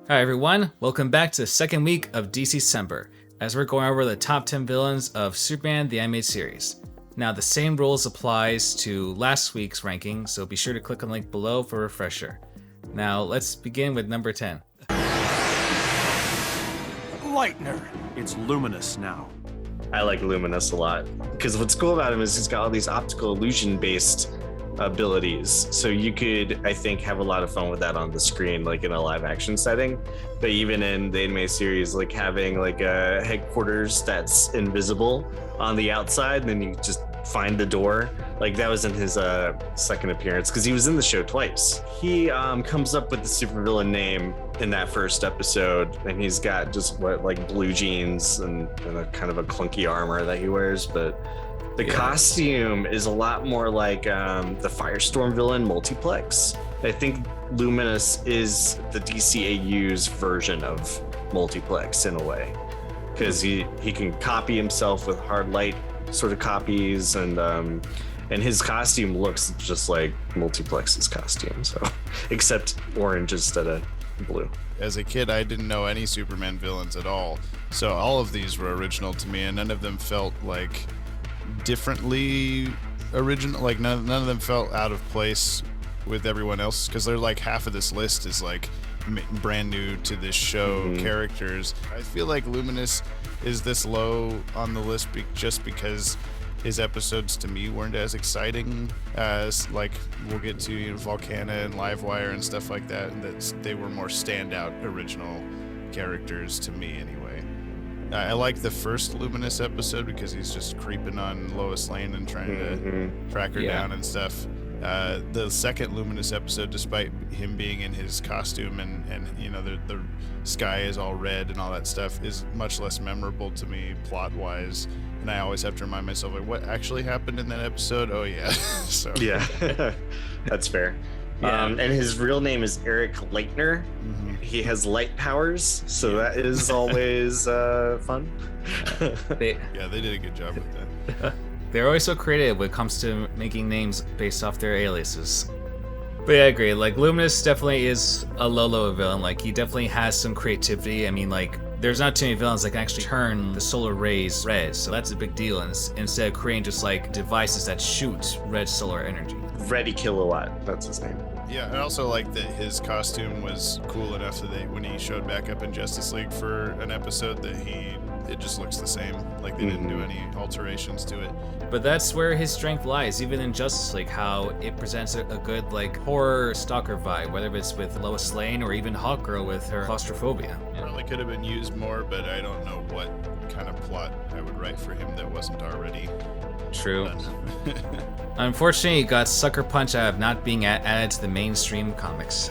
Hi everyone, welcome back to the second week of DCember, as we're going over the top 10 villains of Superman the Animated Series. Now the same rules applies to last week's ranking, so be sure to click on the link below for a refresher. Now let's begin with number 10. Lightner. It's Luminous now. I like Luminous a lot, because what's cool about him is he's got all these optical illusion-based abilities, so you could, I think, have a lot of fun with that on the screen, like in a live action setting. But even in the anime series, like having like a headquarters that's invisible on the outside, and then you just find the door, like that was in his second appearance, because he was in the show twice. He comes up with the supervillain name in that first episode, and he's got just like blue jeans and a kind of a clunky armor that he wears, but the costume is a lot more like the Firestorm villain Multiplex. I think Luminous is the DCAU's version of Multiplex in a way, because he can copy himself with hard light sort of copies, and his costume looks just like Multiplex's costume, so except orange instead of blue. As a kid, I didn't know any Superman villains at all, so all of these were original to me, and none of them felt like differently original. Like none of them felt out of place with everyone else, because they're like half of this list is like brand new to this show characters. I feel like Luminous is this low on the list just because his episodes to me weren't as exciting as, like, we'll get to Volcana and Livewire and stuff like that, and that they were more standout original characters to me anyway. I like the first Luminous episode because he's just creeping on Lois Lane and trying to track her down and stuff. The second Luminous episode, despite him being in his costume and you know the sky is all red and all that stuff, is much less memorable to me plot wise, and I always have to remind myself, like, what actually happened in that episode? Oh yeah. So yeah. That's fair. And his real name is Eric Leitner. He has light powers, so that is always fun. they did a good job with that. They're always so creative when it comes to making names based off their aliases. But yeah, I agree. Like, Luminous definitely is a low villain. Like, he definitely has some creativity. I mean, like, there's not too many villains that can actually turn the solar rays red, so that's a big deal. And instead of creating just like devices that shoot red solar energy. Reddy Kilowatt, that's his name. Yeah, I also like that his costume was cool enough that when he showed back up in Justice League for an episode, that it just looks the same. Like they didn't do any alterations to it. But that's where his strength lies, even in Justice League, how it presents a good like horror stalker vibe, whether it's with Lois Lane or even Hawkgirl with her claustrophobia. Probably could have been used more, but I don't know what kind of plot I would write for him that wasn't already True. done. Unfortunately, he got sucker punched out of not being added to the mainstream comics.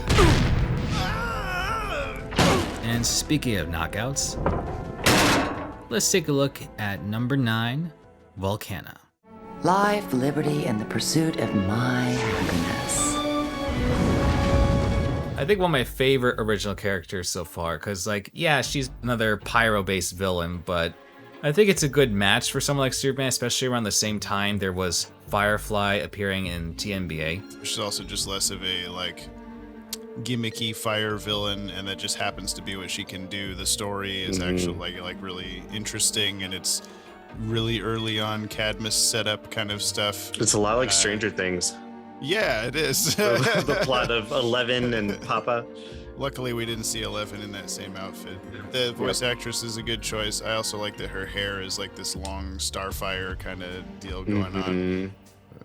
And speaking of knockouts, let's take a look at number 9, Volcana. Life, liberty, and the pursuit of my happiness. I think one of my favorite original characters so far, because, like, yeah, she's another pyro-based villain, but I think it's a good match for someone like Superman, especially around the same time there was Firefly appearing in TNBA. She's also just less of a, like, gimmicky fire villain, and that just happens to be what she can do. The story is actually like really interesting, and it's really early on Cadmus setup kind of stuff. It's a lot like Stranger Things. Yeah, it is. The plot of Eleven and Papa. Luckily, we didn't see Eleven in that same outfit. The voice actress is a good choice. I also like that her hair is like this long Starfire kind of deal going on.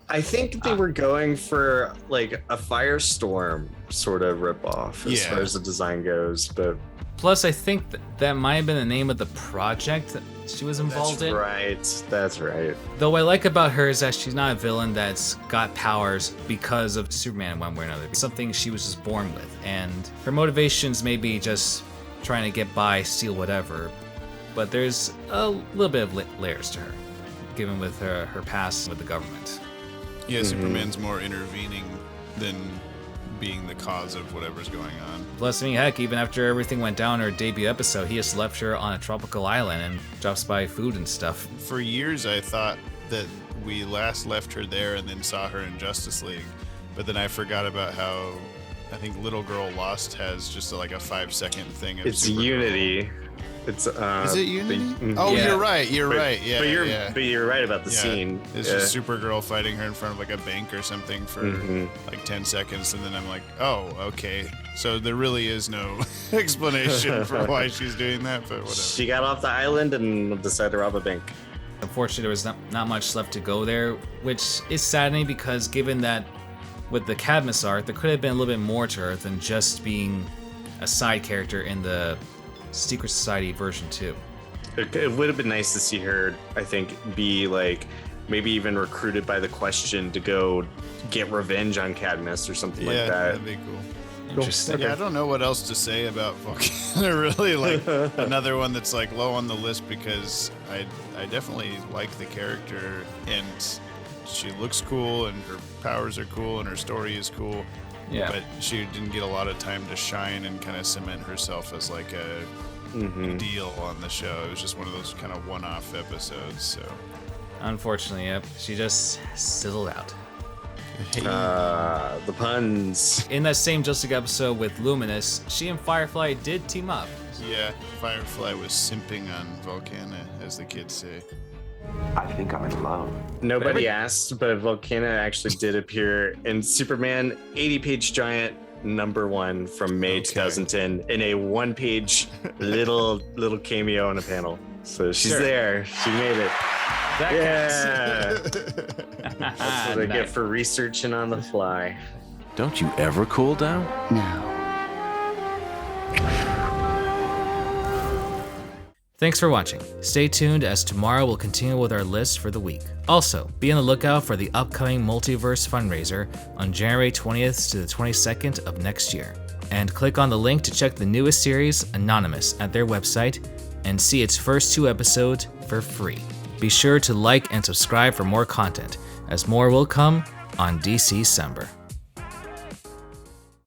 I think they were going for like a Firestorm sort of ripoff as far as the design goes, but Plus, I think that might have been the name of the project that she was involved in. That's right. Though what I like about her is that she's not a villain that's got powers because of Superman in one way or another. It's something she was just born with, and her motivations may be just trying to get by, steal whatever, but there's a little bit of layers to her, given with her past with the government. Yeah, Superman's more intervening than being the cause of whatever's going on. Plus, I mean, heck, even after everything went down in her debut episode, he just left her on a tropical island and drops by food and stuff. For years, I thought that we last left her there and then saw her in Justice League, but then I forgot about how I think Little Girl Lost has just like a 5-second thing of It's Supergirl. Unity. It's Is it Unity? the- Oh, Yeah. you're right. You're right. Yeah, but you're right about the yeah. scene. It's Yeah. just Supergirl fighting her in front of like a bank or something for Mhm. like 10 seconds, and then I'm like, oh, okay. So there really is no explanation for why she's doing that, but whatever. She got off the island and decided to rob a bank. Unfortunately, there was not much left to go there, which is saddening because given that with the Cadmus arc, there could have been a little bit more to her than just being a side character in the Secret Society version 2. It would have been nice to see her, I think, be like maybe even recruited by the Question to go get revenge on Cadmus or something Yeah, like that. that'd be cool. Interesting. Yeah, I don't know what else to say about Volcana, really. Like, another one that's like low on the list because I definitely like the character and she looks cool and her powers are cool and her story is cool. Yeah. But she didn't get a lot of time to shine and kind of cement herself as like a deal on the show. It was just one of those kind of one-off episodes. So Unfortunately, yep. She just sizzled out. The puns. In that same Justice League episode with Luminous, she and Firefly did team up. yeah, Firefly was simping on Volcana, as the kids say. I think I'm in love. Nobody asked, but Volcana actually did appear in Superman 80-page giant #1 from May 2010 in a 1-page little cameo on a panel. So she's Sure. there. She made it. That Yeah. counts. That's what I get for researching on the fly. Don't you ever cool down? No. Thanks for watching. Stay tuned as tomorrow we'll continue with our list for the week. Also, be on the lookout for the upcoming Multiverse fundraiser on January 20th to the 22nd of next year. And click on the link to check the newest series, Anonymous, at their website and see its first 2 episodes for free. Be sure to like and subscribe for more content, as more will come on DCember.